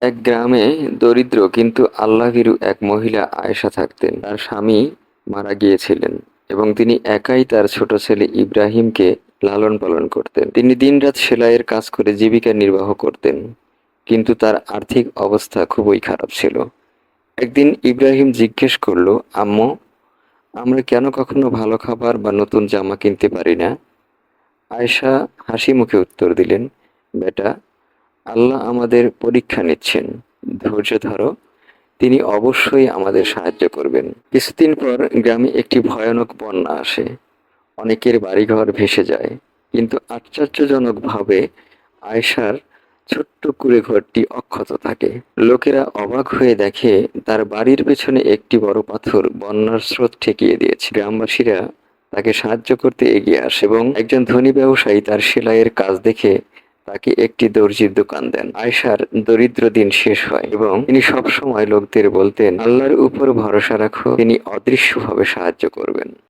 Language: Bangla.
এক গ্রামে দরিদ্র কিন্তু আল্লাহভীরু এক মহিলা আয়েশা থাকতেন। তার স্বামী মারা গিয়েছিলেন এবং তিনি একাই তার ছোট ছেলে ইব্রাহিমকে লালন পালন করতেন। তিনি দিনরাত সেলাইয়ের কাজ করে জীবিকা নির্বাহ করতেন, কিন্তু তার আর্থিক অবস্থা খুবই খারাপ ছিল। একদিন ইব্রাহিম জিজ্ঞেস করলো, আম্মু, আমরা কেন কখনো ভালো খাবার বা নতুন জামা কিনতে পারি না? আয়েশা হাসি মুখে উত্তর দিলেন, বেটা, আল্লাহ আমাদের পরীক্ষা নিচ্ছেন। ধৈর্য ধরো, তিনি অবশ্যই আমাদের সাহায্য করবেন। কিছুদিন পর গ্রামে একটি ভয়ানক বন্যা আসে। অনেকের বাড়িঘর ভেসে যায়, কিন্তু আশ্চর্যজনকভাবে আয়েশার ছোট্ট কুঁড়ে ঘরটি অক্ষত থাকে। লোকেরা অবাক হয়ে দেখে তার বাড়ির পেছনে একটি বড় পাথর বন্যার স্রোত ঠেকিয়ে দিয়েছে। গ্রামবাসীরা তাকে সাহায্য করতে এগিয়ে আসে এবং একজন ধনী ব্যবসায়ী তার সেলাইয়ের কাজ দেখে তাকে একটি দর্জির দোকান দেন। আয়েশার দরিদ্র দিন শেষ হয় এবং তিনি সবসময় লোকদের বলতেন, আল্লাহর উপর ভরসা রাখো, তিনি অদৃশ্যভাবে সাহায্য করবেন।